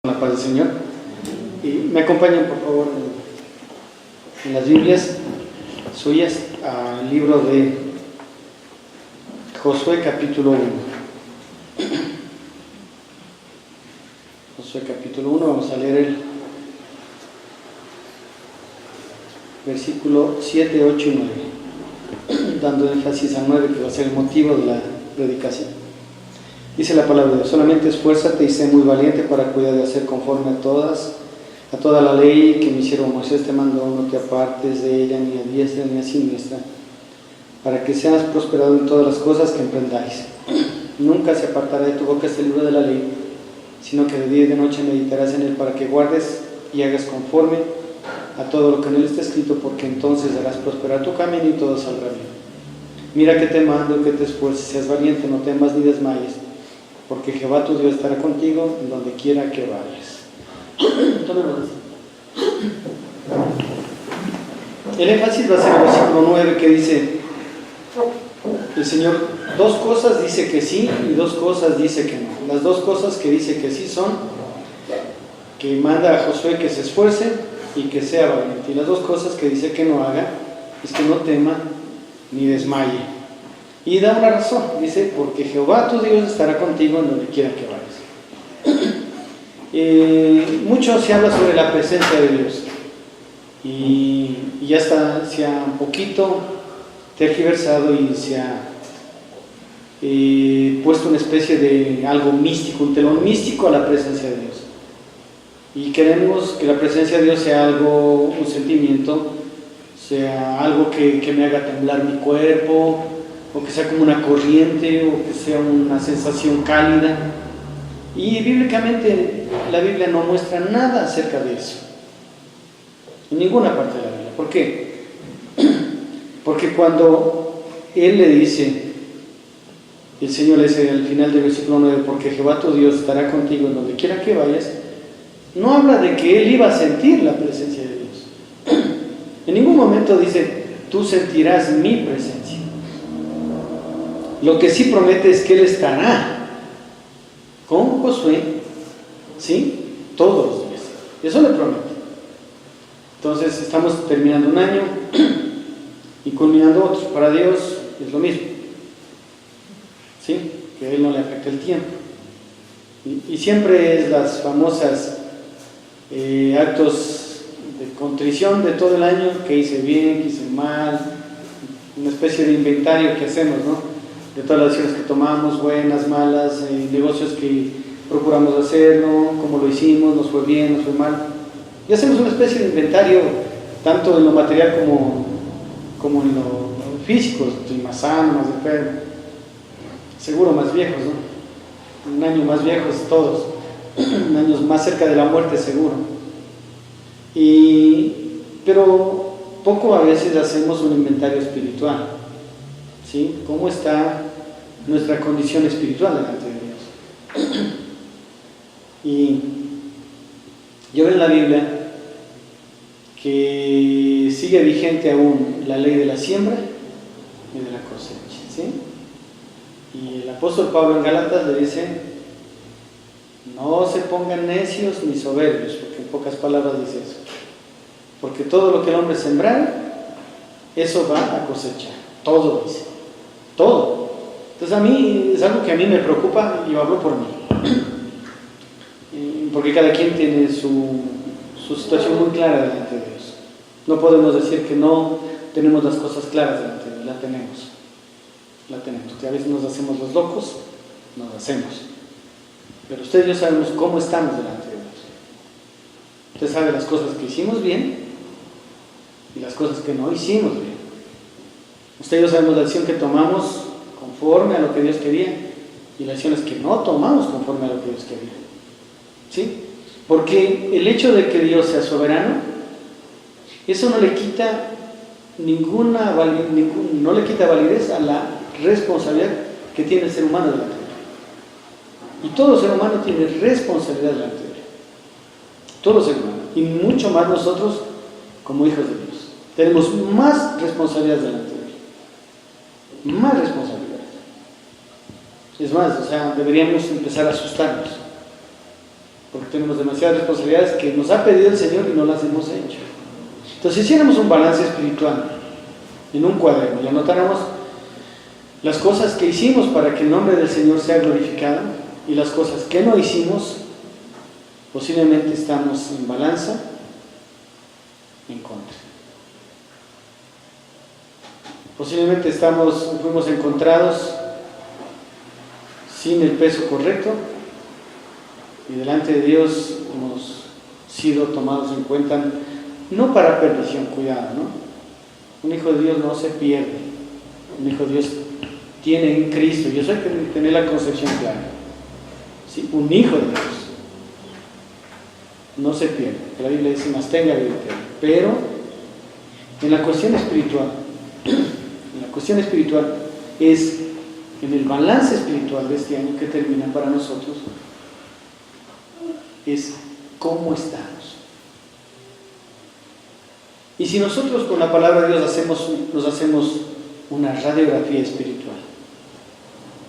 La paz del Señor. Y me acompañan, por favor, en las Biblias suyas al libro de Josué capítulo 1. Josué capítulo 1, vamos a leer el versículo 7, 8 y 9, dando énfasis al 9, que va a ser el motivo de la predicación. Dice la palabra de Dios: solamente esfuérzate y sé muy valiente para cuidar de hacer conforme a toda la ley que mi siervo Moisés te mandó. No te apartes de ella ni a diestra ni a siniestra, para que seas prosperado en todas las cosas que emprendáis. Nunca se apartará de tu boca este libro de la ley, sino que de día y de noche meditarás en él, para que guardes y hagas conforme a todo lo que en él está escrito, porque entonces harás prosperar tu camino y todo saldrá bien. Mira que te mando que te esfuerces, seas valiente, no temas ni desmayes, porque Jehová tu Dios estará contigo en donde quiera que vayas. El énfasis va a ser el versículo 9, que dice: el Señor dos cosas dice que sí y dos cosas dice que no. Las dos cosas que dice que sí son que manda a Josué que se esfuerce y que sea valiente, y las dos cosas que dice que no haga es que no tema ni desmaye. Y da una razón, dice: porque Jehová tu Dios estará contigo en donde quiera que vayas. Mucho se habla sobre la presencia de Dios, y ya se ha un poquito tergiversado y se ha puesto una especie de algo místico, un telón místico a la presencia de Dios. Y queremos que la presencia de Dios sea algo, un sentimiento, sea algo que me haga temblar mi cuerpo, o que sea como una corriente, o que sea una sensación cálida. Y bíblicamente la Biblia no muestra nada acerca de eso, en ninguna parte de la Biblia. ¿Por qué? Porque cuando Él le dice, el Señor le dice al final del versículo 9: porque Jehová tu Dios estará contigo en donde quiera que vayas, no habla de que Él iba a sentir la presencia de Dios. En ningún momento dice: tú sentirás mi presencia. Lo que sí promete es que Él estará con Josué, ¿sí?, todos los días. Eso le promete. Entonces estamos terminando un año y culminando otro. Para Dios es lo mismo, ¿sí?, que a Él no le afecta el tiempo. Y siempre es las famosas actos de contrición de todo el año: que hice bien, que hice mal, una especie de inventario que hacemos, ¿no?, de todas las decisiones que tomamos, buenas, malas, negocios que procuramos hacerlo, cómo lo hicimos, nos fue bien, nos fue mal. Y hacemos una especie de inventario, tanto en lo material como en lo físico. Estoy más sano, más enfermo, seguro más viejos, ¿no? Un año más viejos todos, un año más cerca de la muerte seguro. Pero poco a veces hacemos un inventario espiritual, ¿sí? ¿Cómo está nuestra condición espiritual delante de Dios? Y yo veo en la Biblia que sigue vigente aún la ley de la siembra y de la cosecha, ¿sí? Y el apóstol Pablo en Gálatas le dice: no se pongan necios ni soberbios, porque en pocas palabras dice eso, porque todo lo que el hombre sembrare, eso va a cosechar. Todo dice, todo. Entonces a mí es algo que a mí me preocupa, y yo hablo por mí, porque cada quien tiene su situación muy clara delante de Dios. No podemos decir que no tenemos las cosas claras delante de Dios. La tenemos. Que a veces nos hacemos los locos, nos hacemos, pero usted y yo sabemos cómo estamos delante de Dios. Usted sabe las cosas que hicimos bien y las cosas que no hicimos bien. Usted y yo sabemos la decisión que tomamos conforme a lo que Dios quería y las acciones que no tomamos conforme a lo que Dios quería, ¿sí? Porque el hecho de que Dios sea soberano, eso no le quita no le quita validez a la responsabilidad que tiene el ser humano delante de Él. Y todo ser humano tiene responsabilidad delante de Él. Todo ser humano, y mucho más nosotros como hijos de Dios, tenemos más responsabilidades delante de Él. Más responsabilidades. Es más, deberíamos empezar a asustarnos, porque tenemos demasiadas responsabilidades que nos ha pedido el Señor y no las hemos hecho. Entonces, si hiciéramos un balance espiritual en un cuaderno y anotáramos las cosas que hicimos para que el nombre del Señor sea glorificado y las cosas que no hicimos, posiblemente estamos en balanza en contra. Posiblemente fuimos encontrados sin el peso correcto y delante de Dios hemos sido tomados en cuenta, no para perdición, cuidado, ¿no? Un hijo de Dios no se pierde, un hijo de Dios tiene en Cristo, y eso hay que tener la concepción clara, ¿sí? Un hijo de Dios no se pierde, la Biblia dice más tenga vida eterna, pero en la cuestión espiritual es en el balance espiritual de este año que termina para nosotros, es cómo estamos. Y si nosotros con la palabra de Dios nos hacemos una radiografía espiritual,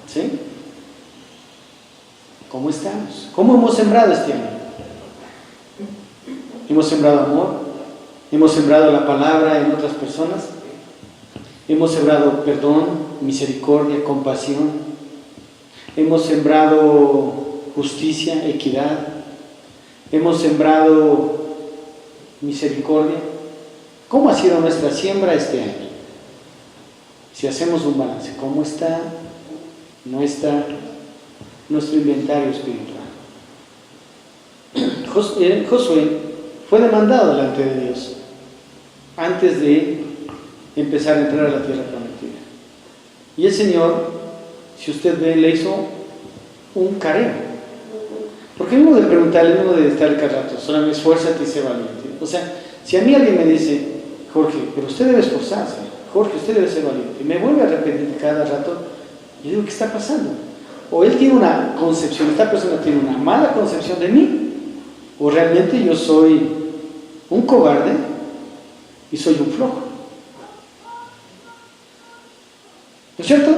¿sí? ¿Cómo estamos? ¿Cómo hemos sembrado este año? ¿Hemos sembrado amor? ¿Hemos sembrado la palabra en otras personas? ¿Hemos sembrado perdón, misericordia, compasión? ¿Hemos sembrado justicia, equidad? ¿Hemos sembrado misericordia? ¿Cómo ha sido nuestra siembra este año? Si hacemos un balance, ¿cómo está nuestro inventario espiritual? Josué fue demandado delante de Dios antes de empezar a entrar a la tierra prometida. Y el Señor, si usted ve, le hizo un careo. Porque mismo de preguntarle, mismo de estar cada rato, solamente esfuérzate y sé valiente. O sea, si a mí alguien me dice, Jorge, pero usted debe esforzarse, Jorge, usted debe ser valiente, y me vuelve a repetir cada rato, yo digo, ¿qué está pasando? O él tiene una concepción, esta persona tiene una mala concepción de mí, o realmente yo soy un cobarde y soy un flojo. ¿No es cierto?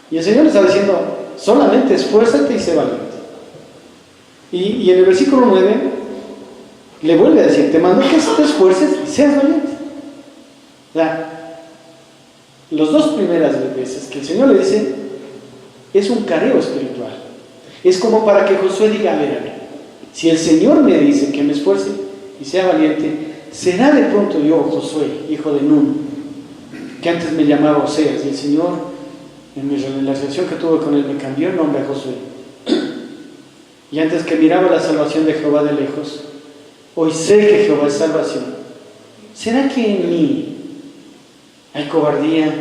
Y el Señor le está diciendo, solamente esfuérzate y sé valiente. Y en el versículo 9 le vuelve a decir, te mando que te esfuerces y seas valiente. O sea, las dos primeras veces que el Señor le dice, es un careo espiritual. Es como para que Josué diga, a ver, si el Señor me dice que me esfuerce y sea valiente, ¿será de pronto yo, Josué, hijo de Nun, que antes me llamaba Oseas, y el Señor, en la relación que tuve con él, me cambió el nombre a Josué? Y antes que miraba la salvación de Jehová de lejos, hoy sé que Jehová es salvación. ¿Será que en mí hay cobardía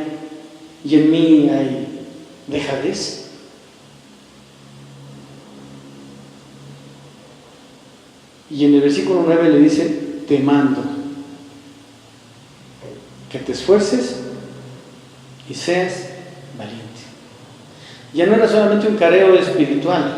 y en mí hay dejadez? Y en el versículo 9 le dice, te mando que te esfuerces y seas valiente. Ya no era solamente un careo espiritual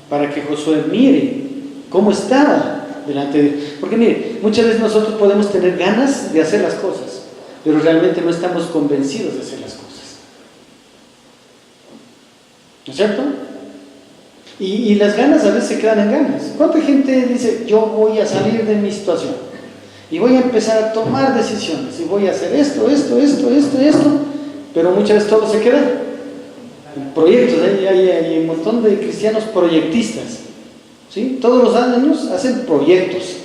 para que Josué mire cómo estaba delante de Dios. Porque mire, muchas veces nosotros podemos tener ganas de hacer las cosas, pero realmente no estamos convencidos de hacer las cosas. ¿No es cierto? Y las ganas a veces se quedan en ganas. ¿Cuánta gente dice, yo voy a salir de mi situación y voy a empezar a tomar decisiones y voy a hacer esto, pero muchas veces todo se queda en proyectos? Hay un montón de cristianos proyectistas, ¿sí? Todos los años hacen proyectos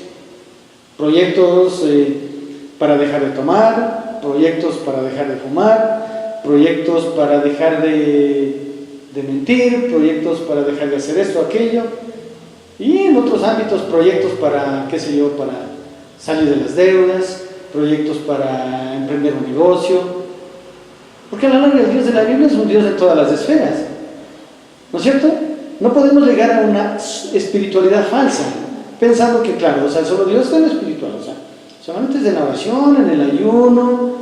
para dejar de tomar, proyectos para dejar de fumar, proyectos para dejar de mentir, proyectos para dejar de hacer esto, aquello, y en otros ámbitos proyectos para, para salir de las deudas, proyectos para emprender un negocio, porque a la larga el Dios de la Biblia es un Dios de todas las esferas, ¿no es cierto? No podemos llegar a una espiritualidad falsa, pensando que, claro, solo Dios es espiritual, solamente es en la oración, en el ayuno,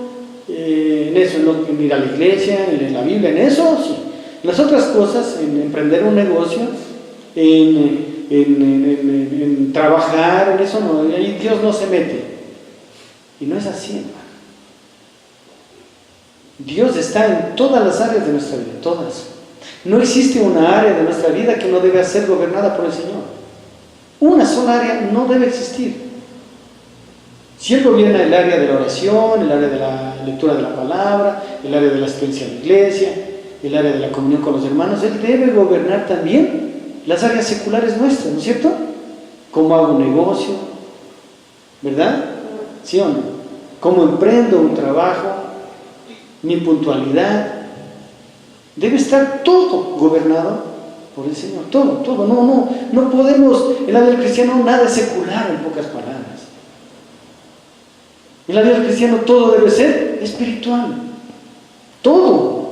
en eso, en ir a la iglesia, en la Biblia, en eso, sí. Las otras cosas, en emprender un negocio, en trabajar, en eso no, ahí Dios no se mete. Y no es así, hermano. Dios está en todas las áreas de nuestra vida, todas. No existe una área de nuestra vida que no debe ser gobernada por el Señor. sola área no debe existir. Si Él gobierna el área de la oración, el área de la lectura de la palabra, el área de la asistencia a la iglesia, el área de la comunión con los hermanos, Él debe gobernar también las áreas seculares nuestras, ¿no es cierto? ¿Cómo hago un negocio? ¿Verdad? ¿Sí o no? ¿Cómo emprendo un trabajo? Mi puntualidad. Debe estar todo gobernado por el Señor, todo. No podemos, en la vida del cristiano nada es secular, en pocas palabras. En la vida del cristiano todo debe ser espiritual, todo.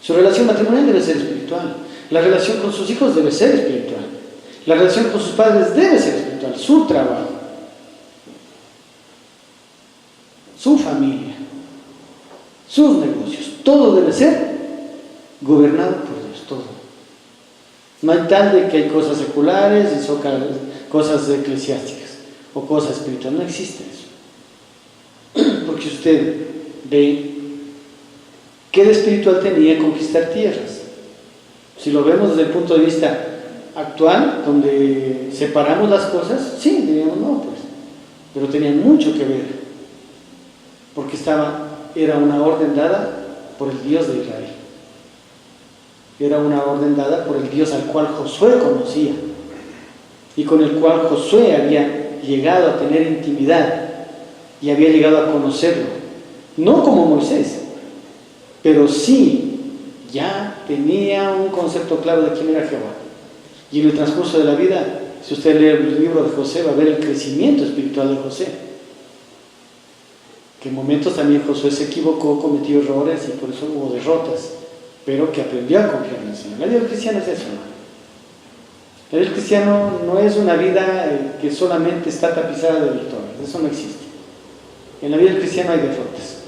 Su relación matrimonial debe ser espiritual, la relación con sus hijos debe ser espiritual, la relación con sus padres debe ser espiritual, su trabajo, su familia, sus negocios, todo debe ser gobernado por Dios, todo. No hay tal de que hay cosas seculares y cosas eclesiásticas o cosas espirituales, no existe eso. Porque usted ve qué de espiritual tenía conquistar tierras. Si lo vemos desde el punto de vista actual, donde separamos las cosas, sí, diríamos no, pues, pero tenían mucho que ver, porque era una orden dada por el Dios de Israel. Era una orden dada por el Dios al cual Josué conocía y con el cual Josué había llegado a tener intimidad y había llegado a conocerlo, no como Moisés, pero sí ya tenía un concepto claro de quién era Jehová. Y en el transcurso de la vida, si usted lee el libro de José, va a ver el crecimiento espiritual de José, que en momentos también Josué se equivocó, cometió errores y por eso hubo derrotas, pero que aprendió a confiar en el Señor. La vida del cristiano es eso, ¿no? La vida del cristiano no es una vida que solamente está tapizada de victorias, eso no existe. En la vida del cristiano hay derrotas.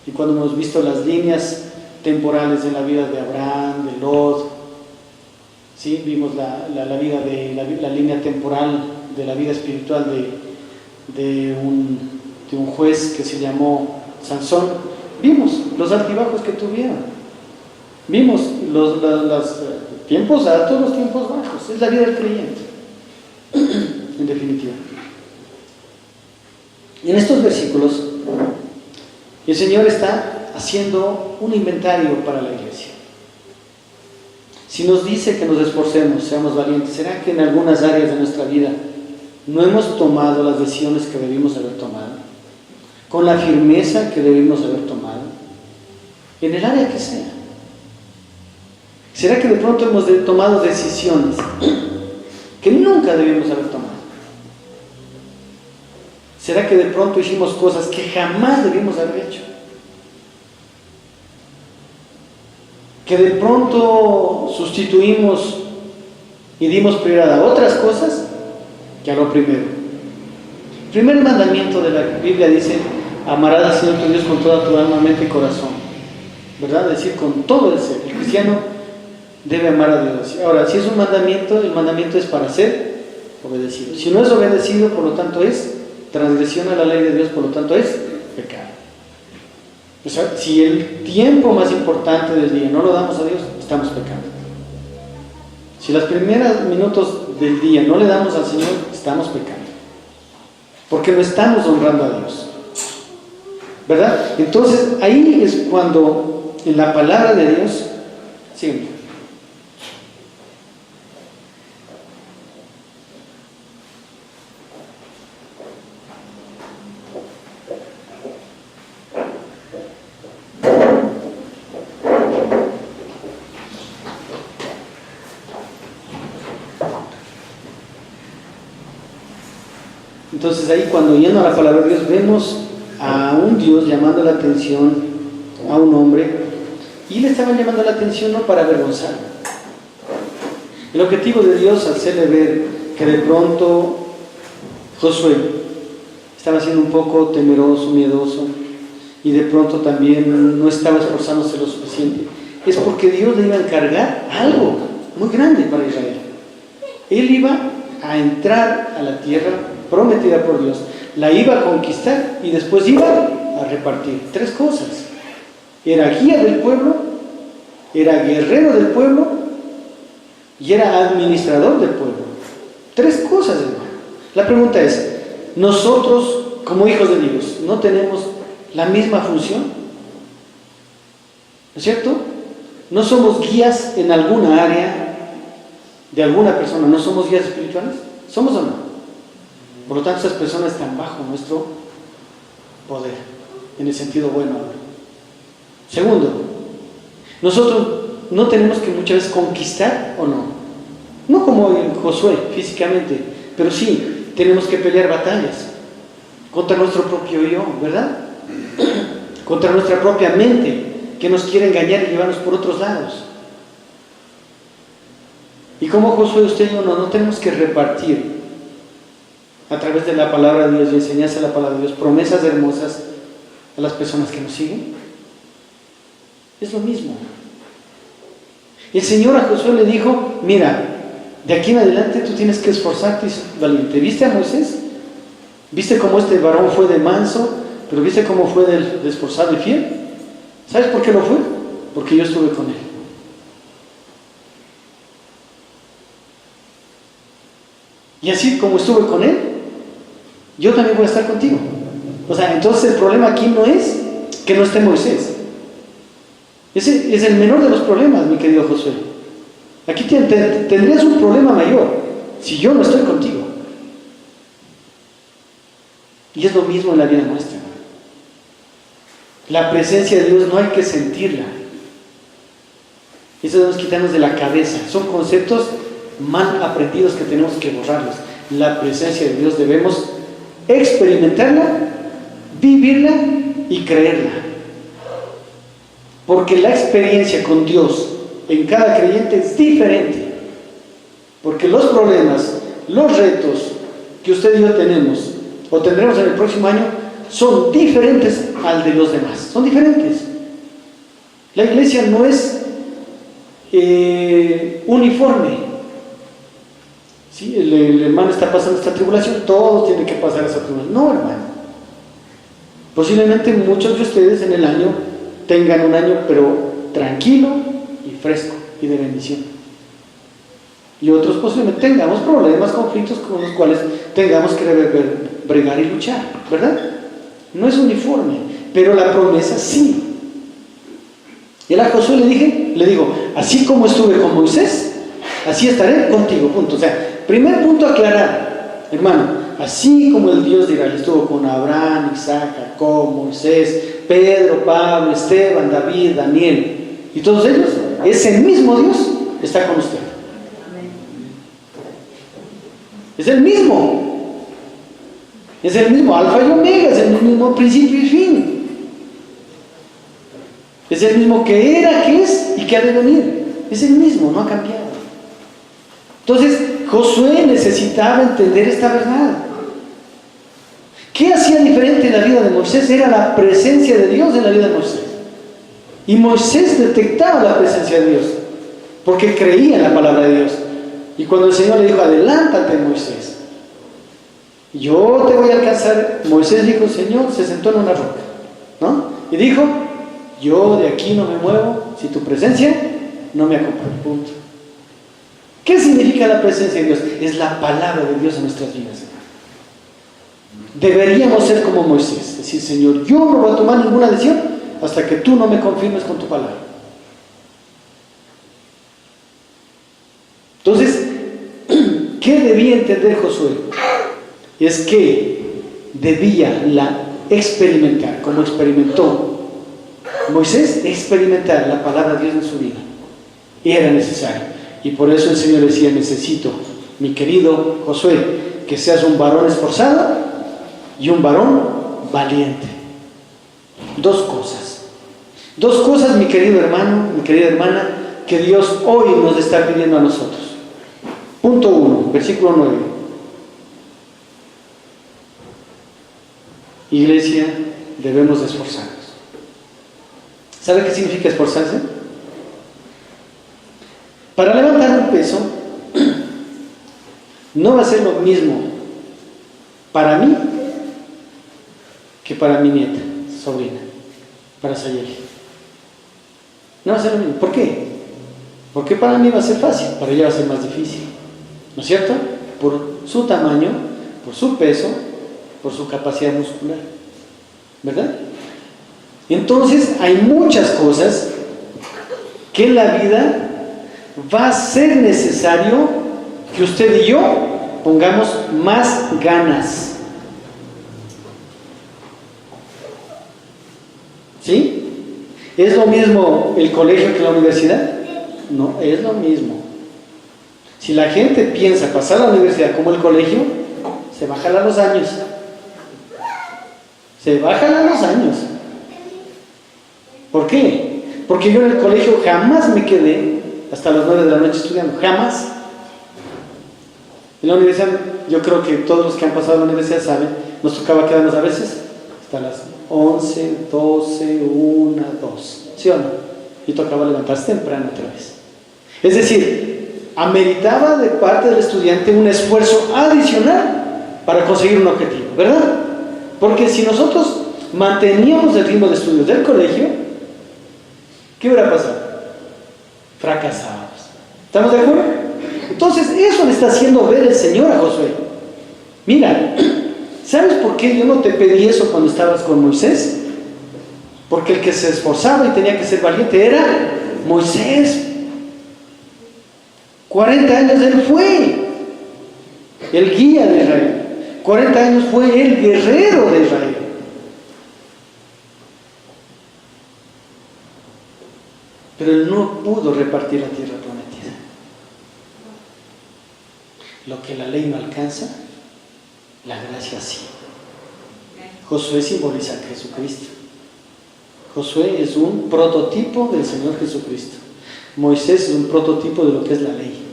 Y cuando hemos visto las líneas temporales de la vida de Abraham, de Lot, ¿sí? Vimos la línea temporal de la vida espiritual de un juez que se llamó Sansón. Vimos los altibajos que tuvieron. Vimos los tiempos altos, los tiempos bajos. Es la vida del creyente, en definitiva. En estos versículos, el Señor está haciendo un inventario para la iglesia. Si nos dice que nos esforcemos, seamos valientes, ¿será que en algunas áreas de nuestra vida no hemos tomado las decisiones que debimos haber tomado? Con la firmeza que debimos haber tomado, en el área que sea. ¿Será que de pronto hemos tomado decisiones que nunca debimos haber tomado? ¿Será que de pronto hicimos cosas que jamás debimos haber hecho? ¿Que de pronto sustituimos y dimos prioridad a otras cosas que a lo primero? El primer mandamiento de la Biblia dice: amarás al Señor tu Dios con toda tu alma, mente y corazón, ¿verdad? Es decir, con todo el ser. El cristiano debe amar a Dios. Ahora, si es un mandamiento, el mandamiento es para ser obedecido. Si no es obedecido, por lo tanto es transgresión a la ley de Dios, por lo tanto es pecado. O sea, si el tiempo más importante del día no lo damos a Dios, estamos pecando. Si los primeros minutos del día no le damos al Señor, estamos pecando, porque no estamos honrando a Dios, ¿verdad? Entonces ahí es cuando en la palabra de Dios, sí. Entonces ahí cuando yendo a la palabra de Dios vemos a un Dios llamando la atención a un hombre, y le estaban llamando la atención no para avergonzarlo. El objetivo de Dios, hacerle ver que de pronto Josué estaba siendo un poco temeroso, miedoso, y de pronto también no estaba esforzándose lo suficiente, es porque Dios le iba a encargar algo muy grande para Israel. Él iba a entrar a la tierra prometida por Dios, la iba a conquistar y después iba a repartir. Tres cosas: era guía del pueblo, era guerrero del pueblo y era administrador del pueblo. Tres cosas, hermano. La pregunta es, nosotros como hijos de Dios, ¿no tenemos la misma función? ¿No es cierto? ¿No somos guías en alguna área de alguna persona? ¿No somos guías espirituales? ¿Somos o no? Por lo tanto, esas personas están bajo nuestro poder, en el sentido bueno. Segundo, nosotros no tenemos que muchas veces conquistar, ¿o no? No como en Josué físicamente, pero sí tenemos que pelear batallas contra nuestro propio yo, ¿verdad? Contra nuestra propia mente, que nos quiere engañar y llevarnos por otros lados. Y como Josué, usted y yo no tenemos que repartir a través de la palabra de Dios y enseñarse la palabra de Dios promesas hermosas a las personas que nos siguen. Es lo mismo. El Señor a Josué le dijo, mira, de aquí en adelante tú tienes que esforzarte y ser valiente. ¿Viste a Moisés? ¿Viste cómo este varón fue de manso? Pero ¿viste cómo fue de esforzado y fiel? ¿Sabes por qué lo fue? Porque yo estuve con él. Y así como estuve con él, yo también voy a estar contigo. O sea, entonces el problema aquí no es que no esté Moisés. Ese es el menor de los problemas, mi querido Josué. Aquí tendrías un problema mayor si yo no estoy contigo. Y es lo mismo en la vida nuestra. La presencia de Dios no hay que sentirla. Eso debemos quitarnos de la cabeza. Son conceptos mal aprendidos que tenemos que borrarlos. La presencia de Dios debemos experimentarla, vivirla y creerla. Porque la experiencia con Dios en cada creyente es diferente. Porque los problemas, los retos que usted y yo tenemos o tendremos en el próximo año son diferentes al de los demás. Son diferentes. La iglesia no es uniforme. ¿Sí? El hermano está pasando esta tribulación, todos tienen que pasar esa tribulación. No, hermano. Posiblemente muchos de ustedes en el año tengan un año pero tranquilo y fresco y de bendición. Y otros posiblemente tengamos problemas, conflictos con los cuales tengamos que bregar y luchar, ¿verdad? No es uniforme, pero la promesa sí. Y a Josué le digo, así como estuve con Moisés, así estaré contigo, punto. O sea, primer punto a aclarar, hermano, así como el Dios de Israel estuvo con Abraham, Isaac, Jacob, Moisés, Pedro, Pablo, Esteban, David, Daniel y todos ellos, ese mismo Dios está con usted. Es el mismo. Es el mismo alfa y omega, es el mismo principio y fin. Es el mismo que era, que es y que ha de venir. Es el mismo, no ha cambiado. Entonces, Josué necesitaba entender esta verdad. ¿Qué hacía diferente en la vida de Moisés? Era la presencia de Dios en la vida de Moisés. Y Moisés detectaba la presencia de Dios, porque creía en la palabra de Dios. Y cuando el Señor le dijo, adelántate, Moisés, yo te voy a alcanzar, Moisés dijo, Señor, se sentó en una roca, ¿no? Y dijo, yo de aquí no me muevo si tu presencia no me acompaña, punto. ¿Qué significa la presencia de Dios? Es la palabra de Dios en nuestras vidas. Deberíamos ser como Moisés, decir, Señor, yo no voy a tomar ninguna decisión hasta que tú no me confirmes con tu palabra. Entonces, ¿qué debía entender Josué? Es que debía experimentar, como experimentó Moisés, experimentar la palabra de Dios en su vida. Y era necesario. Y por eso el Señor decía, necesito, mi querido Josué, que seas un varón esforzado y un varón valiente. Dos cosas, mi querido hermano, mi querida hermana, que Dios hoy nos está pidiendo a nosotros. Punto 1, versículo 9. Iglesia, debemos esforzarnos. ¿Sabe qué significa esforzarse? Para levantar un peso, no va a ser lo mismo para mí que para mi nieta, sobrina, para Sayeli. No va a ser lo mismo. ¿Por qué? Porque para mí va a ser fácil, para ella va a ser más difícil. ¿No es cierto? Por su tamaño, por su peso, por su capacidad muscular, ¿verdad? Entonces hay muchas cosas que en la vida va a ser necesario que usted y yo pongamos más ganas. ¿Sí? ¿Es lo mismo el colegio que la universidad? No, es lo mismo. Si la gente piensa pasar la universidad como el colegio, se va a jalar los años. Se va a jalar los años. ¿Por qué? Porque yo en el colegio jamás me quedé hasta las 9 de la noche estudiando. Jamás. En la universidad, yo creo que todos los que han pasado a la universidad saben, nos tocaba quedarnos a veces hasta las 11, 12, 1, 2. ¿Sí o no? Y tocaba levantarse temprano otra vez. Es decir, ameritaba de parte del estudiante un esfuerzo adicional para conseguir un objetivo, ¿verdad? Porque si nosotros manteníamos el ritmo de estudios del colegio, ¿qué hubiera pasado? Fracasábamos. ¿Estamos de acuerdo? Entonces, eso le está haciendo ver el Señor a Josué. Mira, ¿sabes por qué yo no te pedí eso cuando estabas con Moisés? Porque el que se esforzaba y tenía que ser valiente era Moisés. 40 años él fue el guía de Israel. 40 años fue el guerrero de Israel. Pero él no pudo repartir la tierra prometida. Lo que la ley no alcanza, la gracia sí. Josué simboliza a Jesucristo. Josué es un prototipo del Señor Jesucristo. Moisés es un prototipo de lo que es la ley.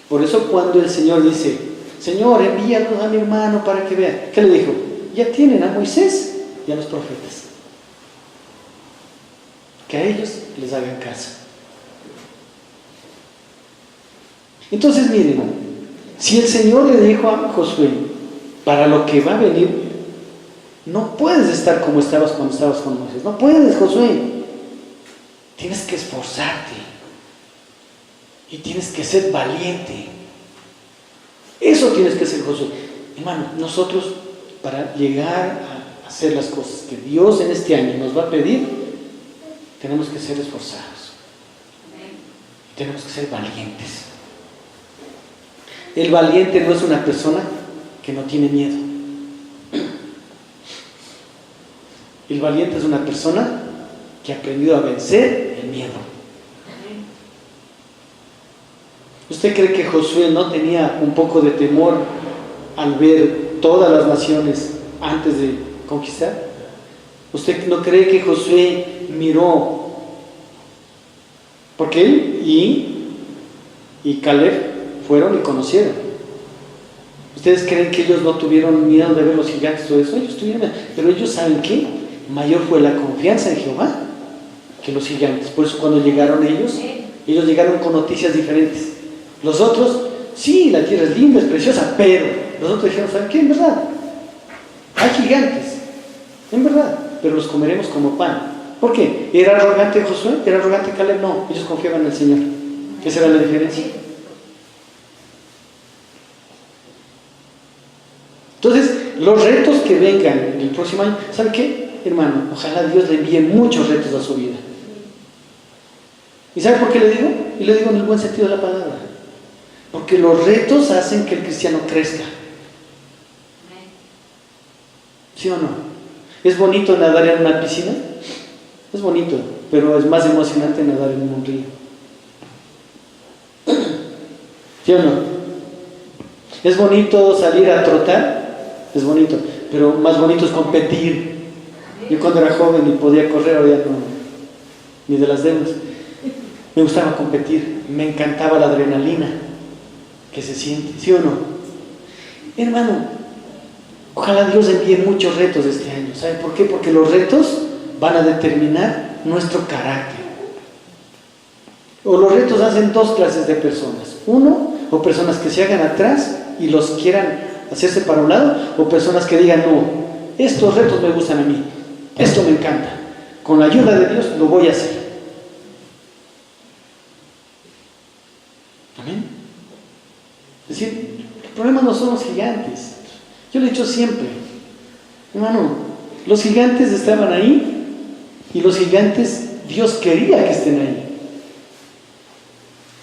Por eso cuando el Señor dice, Señor, envíanos a mi hermano para que vean, ¿qué le dijo? Ya tienen a Moisés y a los profetas. Que a ellos les hagan caso. Entonces miren, si el Señor le dijo a Josué, para lo que va a venir, no puedes estar como estabas cuando estabas con Moisés. No puedes, Josué. Tienes que esforzarte. Y tienes que ser valiente. Eso tienes que ser, Josué. Hermano, nosotros para llegar a hacer las cosas que Dios en este año nos va a pedir, tenemos que ser esforzados. Tenemos que ser valientes. El valiente no es una persona que no tiene miedo. El valiente es una persona que ha aprendido a vencer el miedo. ¿Usted cree que Josué no tenía un poco de temor al ver todas las naciones antes de conquistar? ¿Usted no cree que Josué miró? Porque él y Caleb fueron y conocieron. ¿Ustedes creen que ellos no tuvieron miedo de ver los gigantes? Todo eso, ellos tuvieron miedo. Pero ellos, ¿saben qué? Mayor fue la confianza en Jehová que los gigantes. Por eso cuando llegaron ellos llegaron con noticias diferentes. Los otros, sí, la tierra es linda, es preciosa, pero los otros dijeron, ¿saben qué? En verdad, hay gigantes, en verdad, pero los comeremos como pan. ¿Por qué? ¿Era arrogante Josué? ¿Era arrogante Caleb? No, ellos confiaban en el Señor. ¿Esa era la diferencia? Entonces, los retos que vengan el próximo año, ¿saben qué? Hermano, ojalá Dios le envíe muchos retos a su vida. ¿Y sabe por qué le digo? Y le digo en el buen sentido de la palabra. Porque los retos hacen que el cristiano crezca. ¿Sí o no? ¿Es bonito nadar en una piscina? Es bonito, pero es más emocionante nadar en un río. ¿Sí o no? ¿Es bonito salir a trotar? Es bonito, pero más bonito es competir. Yo cuando era joven y podía correr, ahora ya no, ni de las deudas. Me gustaba competir, me encantaba la adrenalina que se siente, ¿sí o no? Hermano, ojalá Dios envíe muchos retos este año. ¿Sabe por qué? Porque los retos van a determinar nuestro carácter. O los retos hacen dos clases de personas. Uno, o personas que se hagan atrás y los quieran hacerse para un lado, o personas que digan, no, estos retos me gustan a mí, esto me encanta, con la ayuda de Dios lo voy a hacer. Amén. Es decir, el problema no son los gigantes. Yo lo he dicho siempre, hermano, los gigantes estaban ahí y los gigantes Dios quería que estén ahí.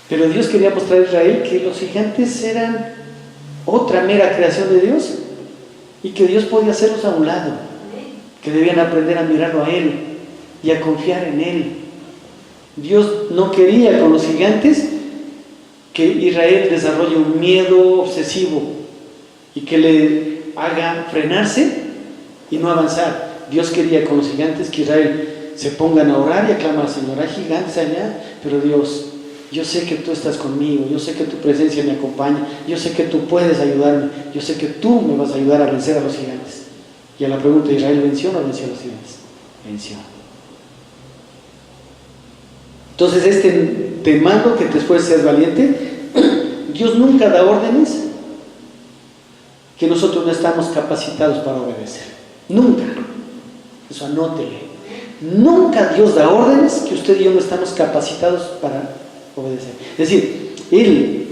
Pero Dios quería mostrar a Israel que los gigantes eran otra mera creación de Dios y que Dios podía hacerlos a un lado, que debían aprender a mirarlo a Él y a confiar en Él. Dios no quería con los gigantes que Israel desarrolle un miedo obsesivo y que le haga frenarse y no avanzar. Dios quería con los gigantes que Israel se pongan a orar y a clamar: Señor, hay gigantes allá, pero Dios, yo sé que tú estás conmigo, yo sé que tu presencia me acompaña, yo sé que tú puedes ayudarme, yo sé que tú me vas a ayudar a vencer a los gigantes. Y a la pregunta de Israel, ¿venció o no venció a los gigantes? Venció. Entonces, te mando que te esfuerces, seas valiente. Dios nunca da órdenes que nosotros no estamos capacitados para obedecer. Nunca. Eso anótele. Nunca Dios da órdenes que usted y yo no estamos capacitados para obedecer. Es decir, Él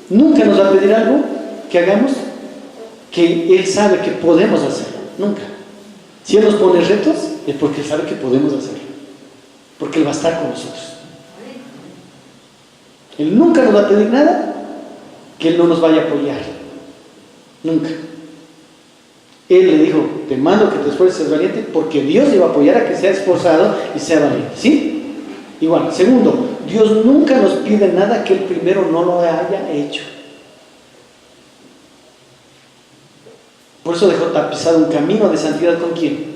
nunca nos va a pedir algo que hagamos que Él sabe que podemos hacerlo. Nunca. Si Él nos pone retos, es porque Él sabe que podemos hacerlo. Porque Él va a estar con nosotros. Él nunca nos va a pedir nada que Él no nos vaya a apoyar. Nunca. Él le dijo: te mando que te esfuerces, seas valiente, porque Dios le va a apoyar a que sea esforzado y sea valiente. ¿Sí? Igual. Segundo, Dios nunca nos pide nada que Él primero no lo haya hecho. Por eso dejó tapizado un camino de santidad. ¿Con quién?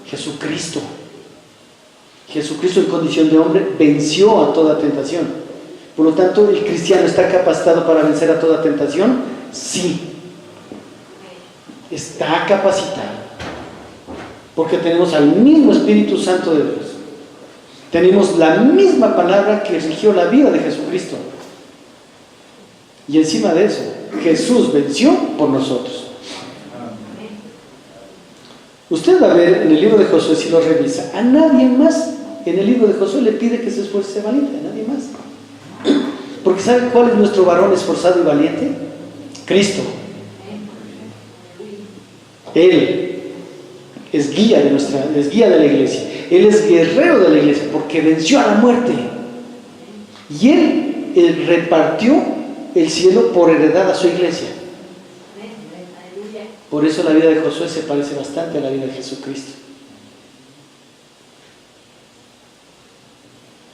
Jesucristo. Jesucristo, en condición de hombre, venció a toda tentación. Por lo tanto, ¿el cristiano está capacitado para vencer a toda tentación? Sí. Está capacitado. Porque tenemos al mismo Espíritu Santo de Dios. Tenemos la misma palabra que rigió la vida de Jesucristo. Y encima de eso, Jesús venció por nosotros. Usted va a ver en el libro de Josué, si lo revisa, a nadie más en el libro de Josué le pide que se esfuerce, sea valiente, a nadie más. Porque ¿sabe cuál es nuestro varón esforzado y valiente? Cristo. Él es guía de la iglesia. Él es guerrero de la iglesia porque venció a la muerte. Y Él repartió el cielo por heredad a su iglesia. Por eso la vida de Josué se parece bastante a la vida de Jesucristo.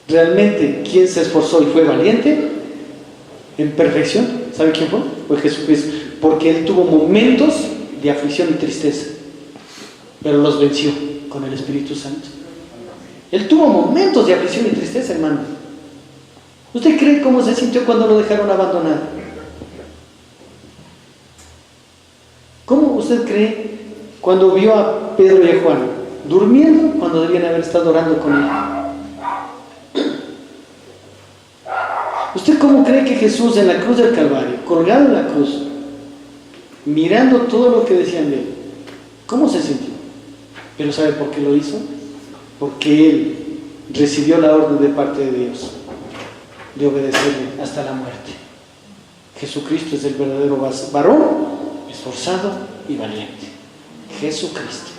Realmente, ¿quién se esforzó y fue valiente en perfección? ¿Sabe quién fue? Fue Jesucristo. Porque Él tuvo momentos de aflicción y tristeza, pero los venció con el Espíritu Santo. Él tuvo momentos de aflicción y tristeza, hermano. ¿Usted cree cómo se sintió cuando lo dejaron abandonado? ¿Cómo usted cree cuando vio a Pedro y a Juan durmiendo cuando debían haber estado orando con Él? ¿Usted cómo cree que Jesús en la cruz del Calvario, colgado en la cruz, mirando todo lo que decían de Él, cómo se sintió? Pero ¿sabe por qué lo hizo? Porque Él recibió la orden de parte de Dios de obedecerle hasta la muerte. Jesucristo es el verdadero varón, esforzado y valiente. Jesucristo.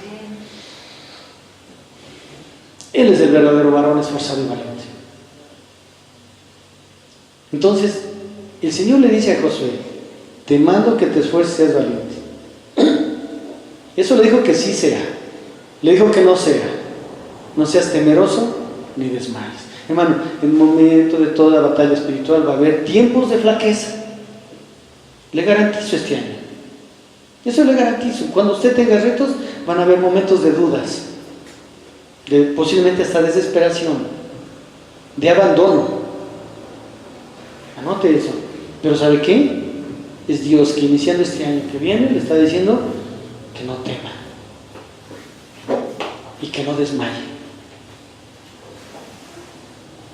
Él es el verdadero varón, esforzado y valiente. Entonces, el Señor le dice a Josué: te mando que te esfuerces, seas valiente. Eso le dijo que sí sea. Le dijo que no sea. No seas temeroso ni desmayes. Hermano, en el momento de toda batalla espiritual va a haber tiempos de flaqueza. Le garantizo este año. Eso le garantizo. Cuando usted tenga retos, van a haber momentos de dudas, de posiblemente hasta desesperación, de abandono. Anote eso. Pero ¿sabe qué? Es Dios que iniciando este año que viene le está diciendo que no tema y que no desmaye.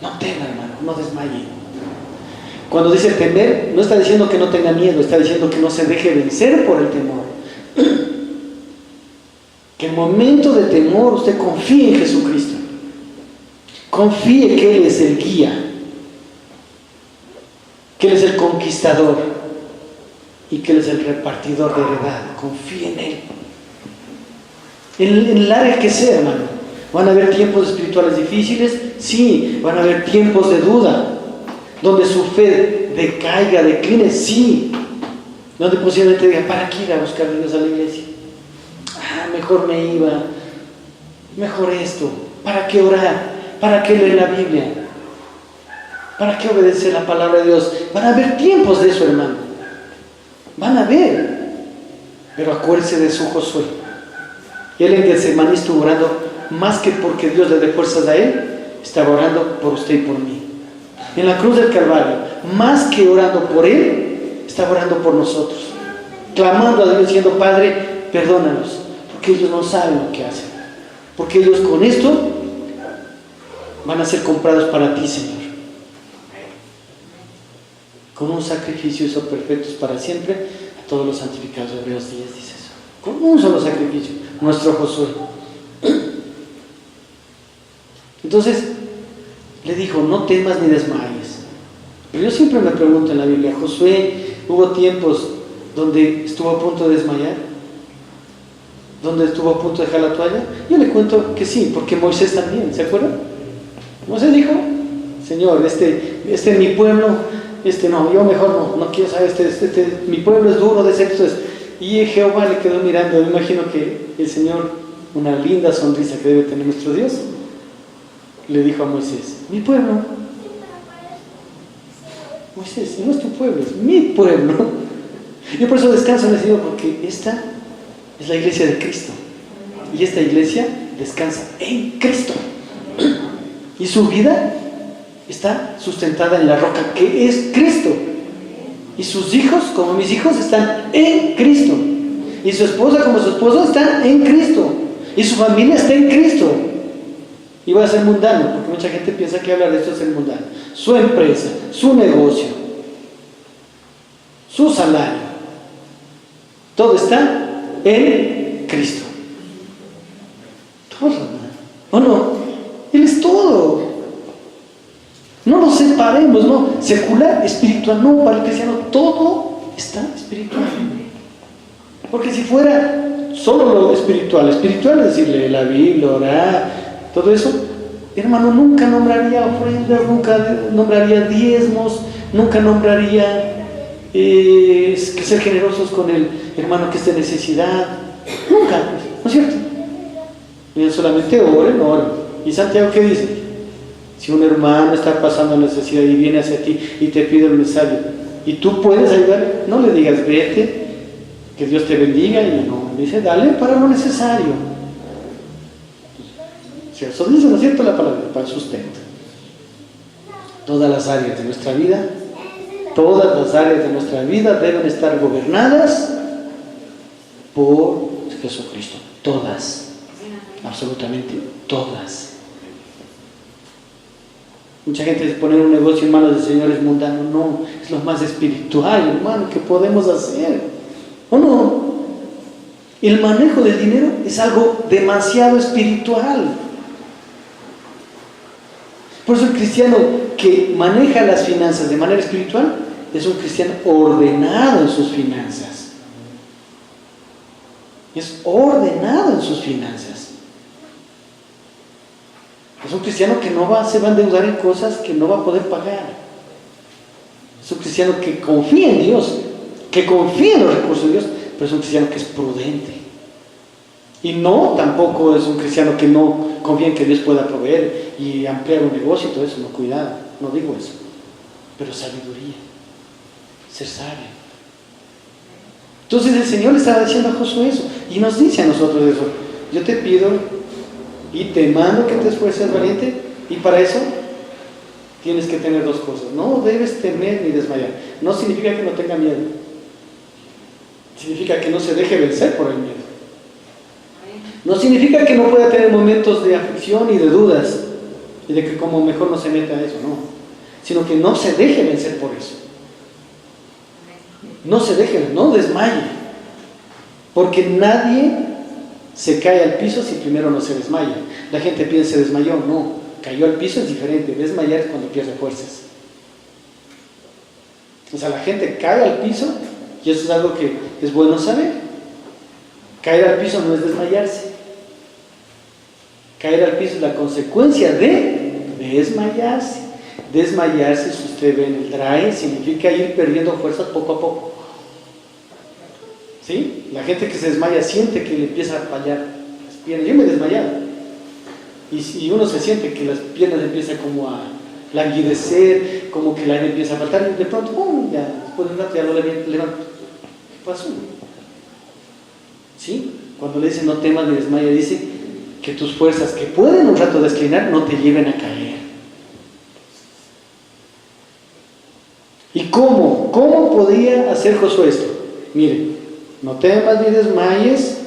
No tema, hermano, no desmaye. Cuando dice temer, no está diciendo que no tenga miedo, está diciendo que no se deje vencer por el temor. Que en momento de temor usted confíe en Jesucristo. Confíe que Él es el guía, que Él es el conquistador, y que Él es el repartidor de heredad. Confía en Él. En el área que sea, hermano. ¿Van a haber tiempos espirituales difíciles? Sí. ¿Van a haber tiempos de duda? Donde su fe decaiga, decline, sí. Donde posiblemente diga, ¿para qué ir a buscar a Dios a la iglesia? Mejor me iba. Mejor esto. ¿Para qué orar? ¿Para qué leer la Biblia? ¿Para qué obedecer la palabra de Dios? Van a haber tiempos de eso, hermano. Van a haber. Pero acuérdese de su Josué. Y él en Getsemaní estuvo orando más que porque Dios le dé fuerzas a él, estaba orando por usted y por mí. En la cruz del Calvario, más que orando por él, estaba orando por nosotros, clamando a Dios diciendo, Padre, perdónalos, porque ellos no saben lo que hacen, porque ellos con esto van a ser comprados para ti, Señor. Con un sacrificio hizo perfectos para siempre a todos los santificados. Hebreos 10 dice eso. Con un solo sacrificio, nuestro Josué. Entonces le dijo, no temas ni desmayes. Pero yo siempre me pregunto en la Biblia, Josué, ¿hubo tiempos donde estuvo a punto de desmayar? ¿Donde estuvo a punto de dejar la toalla? Yo le cuento que sí, porque Moisés también, ¿se acuerdan? Moisés dijo, Señor, este es mi pueblo, no, yo mejor no quiero saber, mi pueblo es duro de sexo. Y Jehová le quedó mirando. Me imagino que el Señor, una linda sonrisa que debe tener nuestro Dios, le dijo a Moisés, mi pueblo. Moisés, no es tu pueblo, es mi pueblo. Yo por eso descanso en el Señor, porque esta es la iglesia de Cristo. Y esta iglesia descansa en Cristo. Y su vida está sustentada en la roca que es Cristo. Y sus hijos, como mis hijos, están en Cristo. Y su esposa, como su esposo, están en Cristo. Y su familia está en Cristo. Y va a ser mundano, porque mucha gente piensa que hablar de esto es ser mundano. Su empresa, su negocio, su salario, todo está en Cristo. Todo, ¿o no? Él es todo. No nos separemos, no. Secular, espiritual, no. Para el cristiano todo está espiritual. Porque si fuera solo lo espiritual es decirle la Biblia, orar, todo eso, hermano, nunca nombraría ofrendas, nunca nombraría diezmos, nunca nombraría que ser generosos con el hermano que esté en necesidad. Nunca, ¿no es cierto? Y solamente oren. ¿Y Santiago qué dice? Si un hermano está pasando necesidad y viene hacia ti y te pide el necesario y tú puedes ayudar, no le digas vete, que Dios te bendiga, y no, dice dale para lo necesario. Eso dice, ¿no es cierto? La palabra, para el sustento. Todas las áreas de nuestra vida deben estar gobernadas por Jesucristo. Todas, absolutamente todas. Mucha gente dice poner un negocio en manos del Señor es mundano. No, es lo más espiritual, hermano, que podemos hacer. ¿O no? El manejo del dinero es algo demasiado espiritual. Por eso el cristiano que maneja las finanzas de manera espiritual es un cristiano ordenado en sus finanzas. Es ordenado en sus finanzas. Es un cristiano que no se va a endeudar en cosas que no va a poder pagar. Es un cristiano que confía en Dios, que confía en los recursos de Dios, pero es un cristiano que es prudente. Y no, tampoco es un cristiano que no confía en que Dios pueda proveer y ampliar un negocio y todo eso. No, cuidado, no digo eso. Pero sabiduría, ser sabio. Entonces el Señor le estaba diciendo a Josué eso, y nos dice a nosotros eso. Yo te pido y te mando que te esfuerces, valiente, y para eso tienes que tener dos cosas. No debes temer ni desmayar. No significa que no tenga miedo, significa que no se deje vencer por el miedo. No significa que no pueda tener momentos de aflicción y de dudas y de que como mejor no se meta a eso, no, sino que no se deje vencer por eso. No se deje, no desmaye, porque nadie se cae al piso si primero no se desmaya. La gente piensa se desmayó, no, cayó al piso es diferente. Desmayar es cuando pierde fuerzas. O sea, la gente cae al piso Y eso es algo que es bueno saber. Caer al piso no es desmayarse. Caer al piso es la consecuencia de desmayarse. Desmayarse, si usted ve en el DRAE, significa ir perdiendo fuerzas poco a poco. ¿Sí? La gente que se desmaya siente que le empieza a fallar las piernas. Yo me he desmayado. Y uno se siente que las piernas empiezan como a languidecer, como que el aire empieza a faltar, y de pronto, ¡pum! Ya, después de un rato ya lo levanto. ¿Qué pasó? ¿Sí? Cuando le dice no temas ni desmayes, dice que tus fuerzas, que pueden un rato desclinar, no te lleven a caer. ¿Y cómo? ¿Cómo podía hacer Josué esto? Mire, no temas ni desmayes,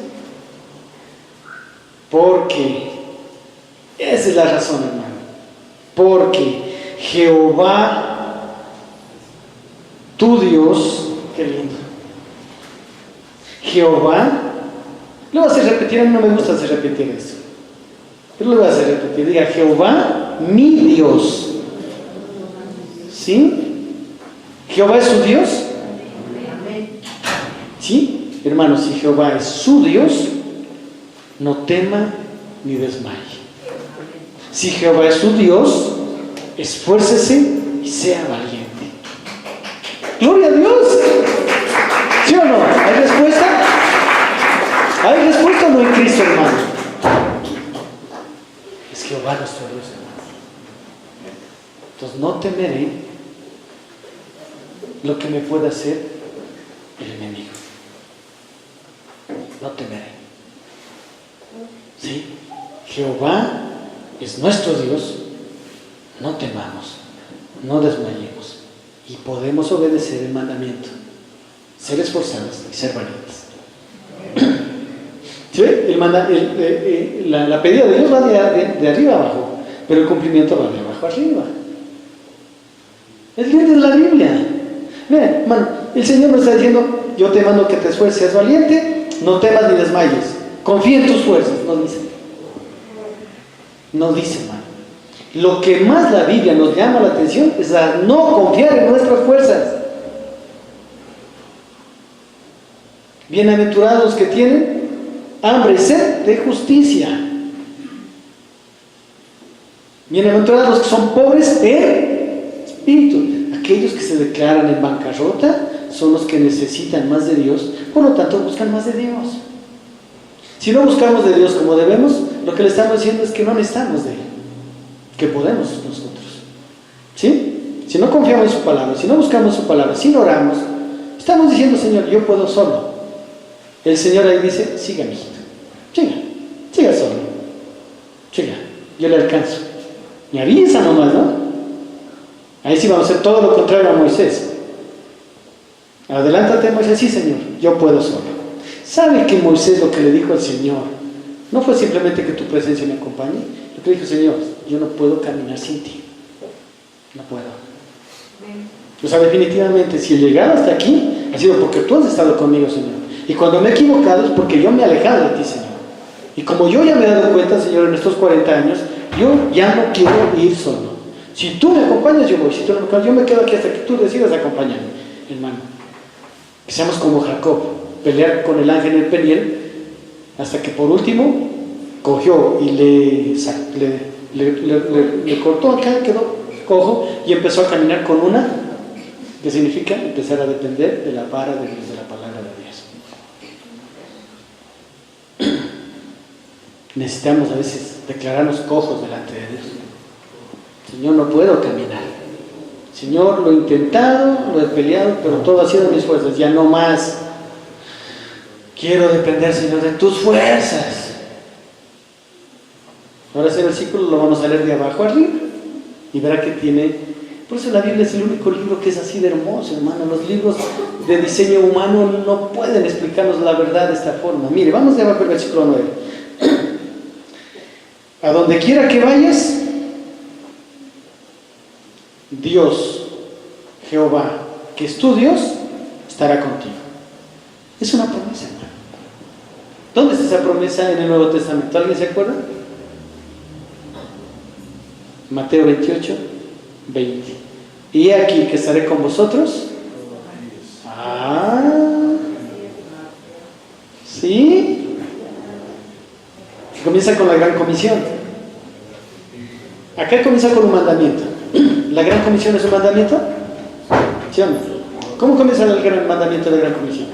porque esa es la razón, hermano. Porque Jehová, tu Dios, qué lindo. Jehová, lo voy a hacer repetir, a mí no me gusta hacer repetir eso, pero lo voy a hacer repetir. Diga, Jehová, mi Dios. ¿Sí? ¿Jehová es su Dios? ¿Sí? Hermanos, si Jehová es su Dios, no tema ni desmaye. Si Jehová es su Dios, esfuércese y sea valiente. ¡Gloria a Dios! ¿Sí o no? ¿Hay respuesta? ¿Hay respuesta o no en Cristo, hermano? Es Jehová nuestro Dios, hermano. Entonces no temeré lo que me pueda hacer el enemigo. No temeré. ¿Sí? Jehová es nuestro Dios. No temamos, no desmayemos, y podemos obedecer el mandamiento, ser esforzados y ser valientes. ¿Sí? La pedida de Dios va de arriba abajo, pero el cumplimiento va de abajo arriba. Es lindo en la Biblia. Mira, hermano, el Señor nos está diciendo: yo te mando que te esfuerces, seas valiente, no temas ni desmayes, confía en tus fuerzas. No dice, hermano. Lo que más la Biblia nos llama la atención es a no confiar en nuestras fuerzas. Bienaventurados los que tienen hambre y sed de justicia. Bienaventurados los que son pobres en espíritu. Aquellos que se declaran en bancarrota son los que necesitan más de Dios, por lo tanto buscan más de Dios. Si no buscamos de Dios como debemos, lo que le estamos diciendo es que no necesitamos de Él, que podemos nosotros. ¿Sí? Si no confiamos en su palabra, si no buscamos su palabra, si no oramos, estamos diciendo: Señor, yo puedo solo. El Señor ahí dice: siga, mijito, siga solo, siga, yo le alcanzo. Me avisa nomás, ¿no? Ahí sí vamos a hacer todo lo contrario a Moisés. Adelántate, Moisés. Sí, Señor, yo puedo solo. ¿Sabe que Moisés lo que le dijo al Señor no fue simplemente que tu presencia me acompañe? Lo que dijo: Señor, yo no puedo caminar sin ti. No puedo. O sea, definitivamente, si he llegado hasta aquí, ha sido porque tú has estado conmigo, Señor. Y cuando me he equivocado es porque yo me he alejado de ti, Señor. Y como yo ya me he dado cuenta, Señor, en estos 40 años, yo ya no quiero ir solo. Si tú me acompañas, yo voy. Si tú no me acompañas, yo me quedo aquí hasta que tú decidas acompañarme, hermano. Que seamos como Jacob, pelear con el ángel en el Peniel, hasta que por último cogió y le cortó acá, quedó cojo y empezó a caminar con una, que significa empezar a depender de la vara de Dios, de la palabra de Dios. Necesitamos a veces declararnos cojos delante de Dios. Señor, no puedo caminar. Señor, lo he intentado, lo he peleado, pero todo ha sido de mis fuerzas, ya no más. Quiero depender, Señor, de tus fuerzas. Ahora ese versículo lo vamos a leer de abajo arriba y verá que tiene. Por eso la Biblia es el único libro que es así de hermoso, hermano. Los libros de diseño humano no pueden explicarnos la verdad de esta forma. Mire, vamos de abajo al versículo 9. A donde quiera que vayas, Dios, Jehová, que es tu Dios, estará contigo. Es una promesa, hermano. ¿Dónde está esa promesa en el Nuevo Testamento? ¿Alguien se acuerda? Mateo 28, 20. Y he aquí que estaré con vosotros. ¿Sí? Comienza con la gran comisión. Acá comienza con un mandamiento. ¿La gran comisión es un mandamiento? ¿Sí o no? ¿Cómo comienza el gran mandamiento de la gran comisión?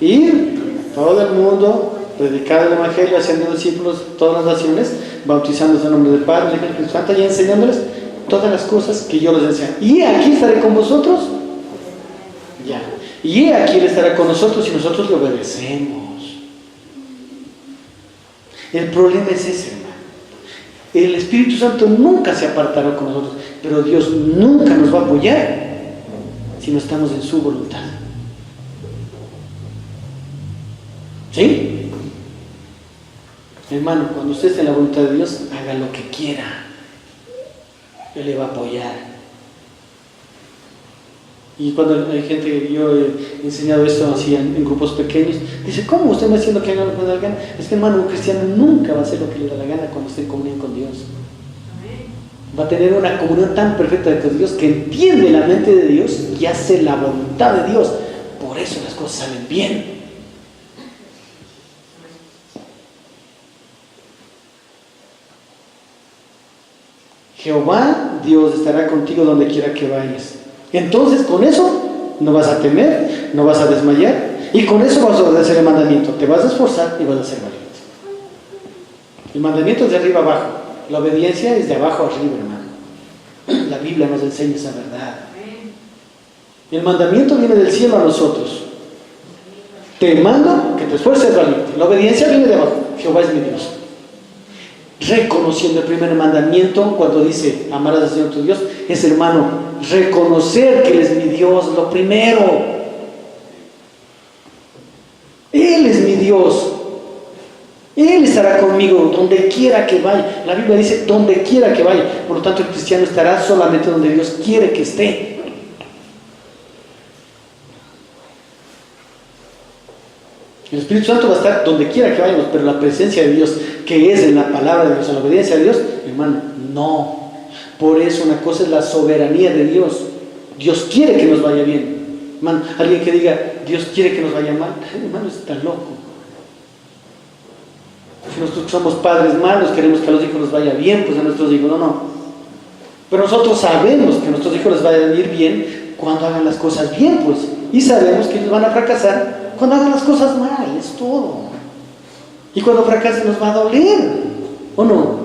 Ir todo el mundo, predicar el evangelio, haciendo discípulos de todas las naciones, bautizándose en el nombre del Padre, del Hijo y del Espíritu Santo, y enseñándoles todas las cosas que yo les enseño. Y aquí estaré con vosotros. Ya. Y aquí Él estará con nosotros y nosotros le obedecemos. El problema es ese, hermano. El Espíritu Santo nunca se apartará con nosotros, pero Dios nunca nos va a apoyar si no estamos en su voluntad. ¿Sí? Hermano, cuando usted esté en la voluntad de Dios, haga lo que quiera. Él le va a apoyar. Y cuando hay gente, yo he enseñado esto así en grupos pequeños, dice, ¿cómo usted me está diciendo que haga lo que le da la gana? Es que, hermano, un cristiano nunca va a hacer lo que le da la gana cuando esté en comunión con Dios. Va a tener una comunión tan perfecta con Dios que entiende la mente de Dios y hace la voluntad de Dios. Por eso las cosas salen bien. Jehová, Dios, estará contigo donde quiera que vayas. Entonces, con eso no vas a temer, no vas a desmayar, y con eso vas a obedecer el mandamiento. Te vas a esforzar y vas a ser valiente. El mandamiento es de arriba abajo, la obediencia es de abajo arriba, hermano. La Biblia nos enseña esa verdad. El mandamiento viene del cielo a nosotros. Te mando que te esfuerces valiente. La obediencia viene de abajo. Jehová es mi Dios. Reconociendo el primer mandamiento, cuando dice amarás al Señor tu Dios, es, hermano, reconocer que Él es mi Dios, lo primero. Él es mi Dios. Él estará conmigo donde quiera que vaya. La Biblia dice donde quiera que vaya. Por lo tanto, el cristiano estará solamente donde Dios quiere que esté. El Espíritu Santo va a estar donde quiera que vayamos, pero la presencia de Dios, que es en la palabra de Dios, en la obediencia de Dios, hermano, no. Por eso una cosa es la soberanía de Dios. Dios quiere que nos vaya bien. Hermano, alguien que diga, Dios quiere que nos vaya mal, hermano, está loco. Si nosotros somos padres malos, queremos que a los hijos les vaya bien, pues a nuestros hijos no. Pero nosotros sabemos que a nuestros hijos les va a ir bien cuando hagan las cosas bien, pues. Y sabemos que ellos van a fracasar cuando hagan las cosas mal, es todo. Y cuando fracasen nos va a doler, ¿o no?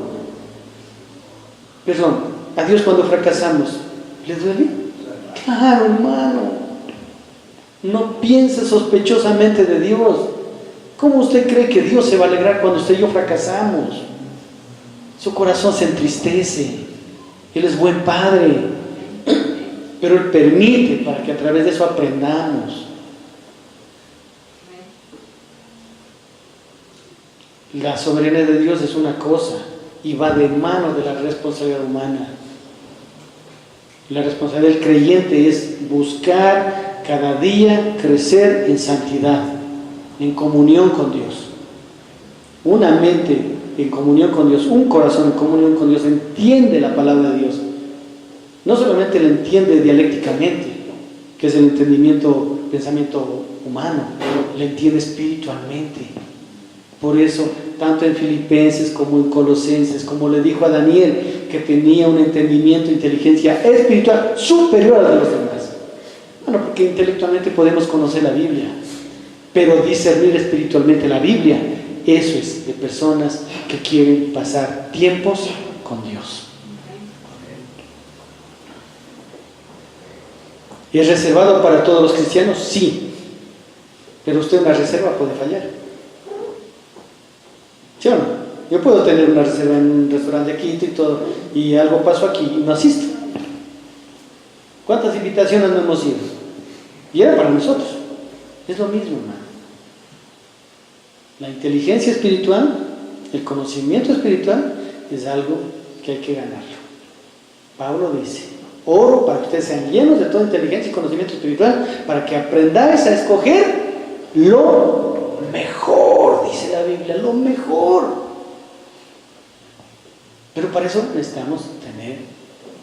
Perdón, a Dios cuando fracasamos, ¿le duele? Claro, hermano. No piense sospechosamente de Dios. ¿Cómo usted cree que Dios se va a alegrar cuando usted y yo fracasamos? Su corazón se entristece. Él es buen Padre, pero Él permite para que a través de eso aprendamos. La soberanía de Dios es una cosa y va de mano de la responsabilidad humana. La responsabilidad del creyente es buscar cada día crecer en santidad, en comunión con Dios. Una mente en comunión con Dios, un corazón en comunión con Dios, entiende la palabra de Dios. No solamente la entiende dialécticamente, que es el entendimiento, pensamiento humano, la entiende espiritualmente. Por eso, tanto en Filipenses como en Colosenses, como le dijo a Daniel, que tenía un entendimiento, inteligencia espiritual superior a los demás. Bueno, porque intelectualmente podemos conocer la Biblia, pero discernir espiritualmente la Biblia, eso es de personas que quieren pasar tiempos con Dios. ¿Es reservado para todos los cristianos? Sí, pero usted en la reserva puede fallar. ¿Sí o no? Yo puedo tener una reserva en un restaurante de Quito y todo, y algo pasó aquí y no asisto. ¿Cuántas invitaciones no hemos ido? Y era para nosotros. Es lo mismo, hermano. La inteligencia espiritual, el conocimiento espiritual, es algo que hay que ganarlo. Pablo dice, oro para que ustedes sean llenos de toda inteligencia y conocimiento espiritual, para que aprendáis a escoger lo mejor, dice la Biblia, lo mejor. Pero para eso necesitamos tener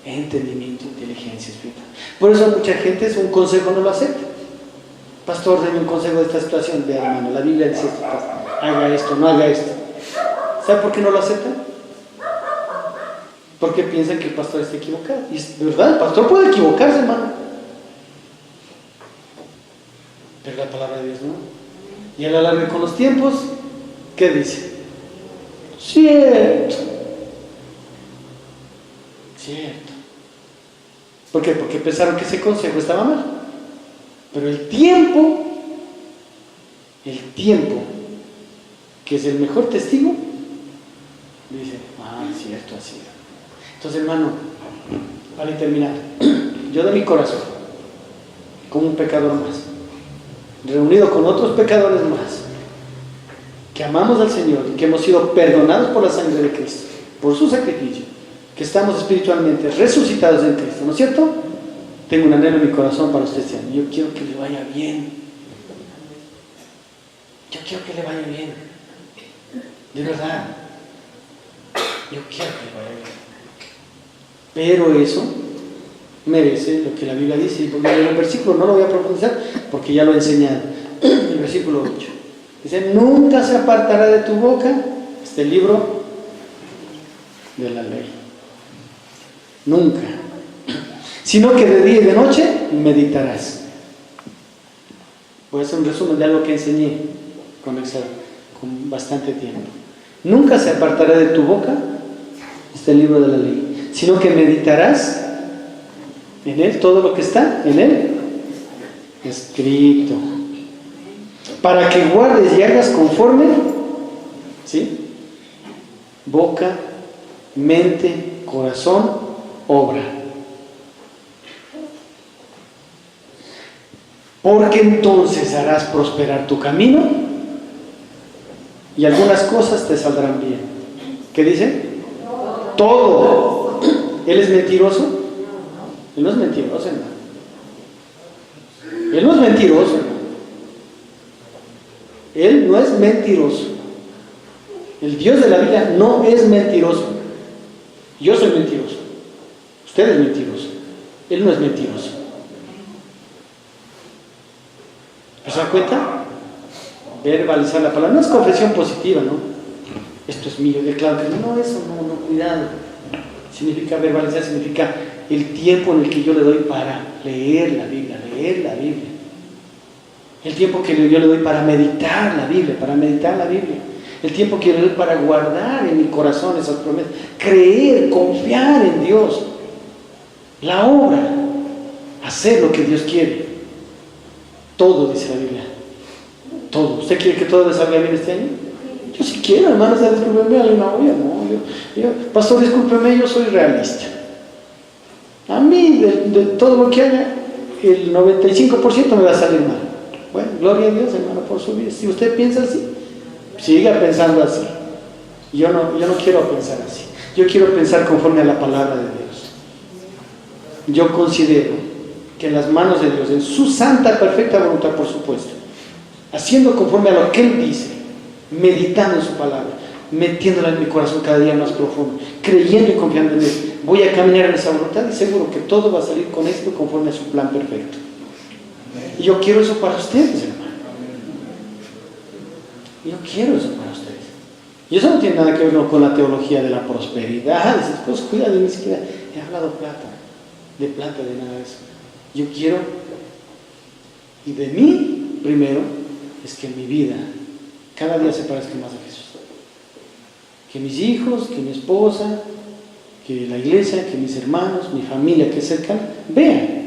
entendimiento, inteligencia espiritual. Por eso mucha gente un consejo no lo acepta. Pastor, denme un consejo de esta situación. Vea, hermano, la Biblia dice esto, haga esto, no haga esto. ¿Sabe por qué no lo aceptan? Porque piensan que el pastor está equivocado. Y es verdad, el pastor puede equivocarse, hermano. Pero la palabra de Dios no. Y al alarme con los tiempos, ¿qué dice? Cierto. Cierto. ¿Por qué? Porque pensaron que ese consejo estaba mal. Pero el tiempo, que es el mejor testigo, dice, cierto, así. Entonces, hermano, para terminar, yo de mi corazón, como un pecador más, reunido con otros pecadores más, que amamos al Señor y que hemos sido perdonados por la sangre de Cristo, por su sacrificio, que estamos espiritualmente resucitados en Cristo, ¿no es cierto? Tengo un anhelo en mi corazón para usted este año. Yo quiero que le vaya bien. Yo quiero que le vaya bien. De verdad. Yo quiero que le vaya bien. Pero eso merece lo que la Biblia dice. Porque en el versículo no lo voy a profundizar porque ya lo he enseñado. El versículo 8. Dice, nunca se apartará de tu boca este libro de la ley. Nunca. Sino que de día y de noche meditarás. Voy a hacer un resumen de algo que enseñé con bastante tiempo. Nunca se apartará de tu boca este libro de la ley, sino que meditarás en él, todo lo que está en él escrito, para que guardes y hagas conforme, ¿sí? Boca, mente, corazón, obra. Porque entonces harás prosperar tu camino y algunas cosas te saldrán bien. ¿Qué dice? Todo. ¿Él es mentiroso? Él no es mentiroso, hermano. Él no es mentiroso, hermano. Él no es mentiroso. El Dios de la Biblia no es mentiroso. Yo soy mentiroso. Usted es mentiroso. Él no es mentiroso. ¿Se da cuenta? Verbalizar la palabra. No es confesión positiva, ¿no? Esto es mío, declaro que no, eso no, cuidado. Significa verbalizar, significa el tiempo en el que yo le doy para leer la Biblia. El tiempo que yo le doy para meditar la Biblia. El tiempo que yo le doy para guardar en mi corazón esas promesas. Creer, confiar en Dios. La obra. Hacer lo que Dios quiere. Todo, dice la Biblia. Todo. ¿Usted quiere que todo le salga bien este año? Yo sí quiero, hermanos, discúlpeme, pastor, discúlpeme, yo soy realista. A mí, de todo lo que haga, el 95% me va a salir mal. Bueno, gloria a Dios, hermano, por su vida. Si usted piensa así, siga pensando así. Yo no quiero pensar así. Yo quiero pensar conforme a la palabra de Dios. Yo considero que en las manos de Dios, en su santa, perfecta voluntad, por supuesto, haciendo conforme a lo que Él dice, meditando en su palabra, metiéndola en mi corazón cada día más profundo, creyendo y confiando en Él, voy a caminar en esa voluntad y seguro que todo va a salir con esto conforme a su plan perfecto. Y yo quiero eso para ustedes, hermano. Yo quiero eso para ustedes. Y eso no tiene nada que ver con la teología de la prosperidad. Dices, pues cuidado, ni siquiera he hablado de plata, de nada de eso. Yo quiero, y de mí primero, es que mi vida cada día se parezca más a Jesús. Que mis hijos, que mi esposa, que la iglesia, que mis hermanos, mi familia que es cercana, vean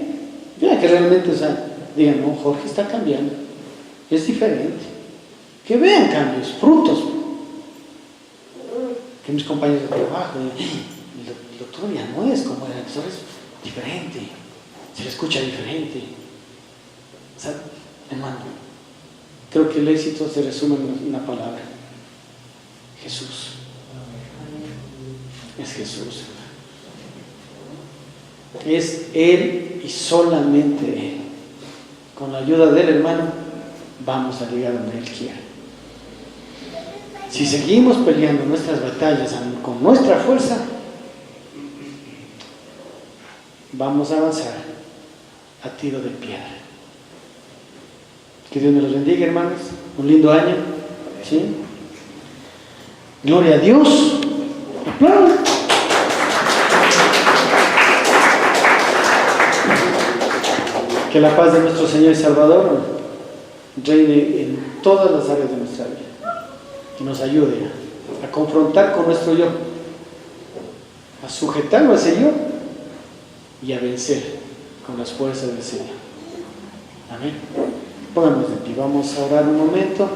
que realmente, digan, no, Jorge está cambiando, es diferente. Que vean cambios, frutos. Que mis compañeros de trabajo, el doctor ya no es como era, el doctor es diferente, se le escucha diferente. Hermano, creo que el éxito se resume en una palabra: Jesús. Es Jesús. Es Él y solamente Él. Con la ayuda del hermano vamos a llegar donde Él quiera. Si seguimos peleando nuestras batallas con nuestra fuerza, vamos a avanzar a tiro de piedra. Que Dios me los bendiga, hermanos. Un lindo año. ¿Sí? Gloria a Dios. ¡Aplausos! Que la paz de nuestro Señor y Salvador reine en todas las áreas de nuestra vida y nos ayude a confrontar con nuestro yo, a sujetarlo a ese yo y a vencer con las fuerzas del Señor. Amén. Pónganos de pie, vamos a orar un momento.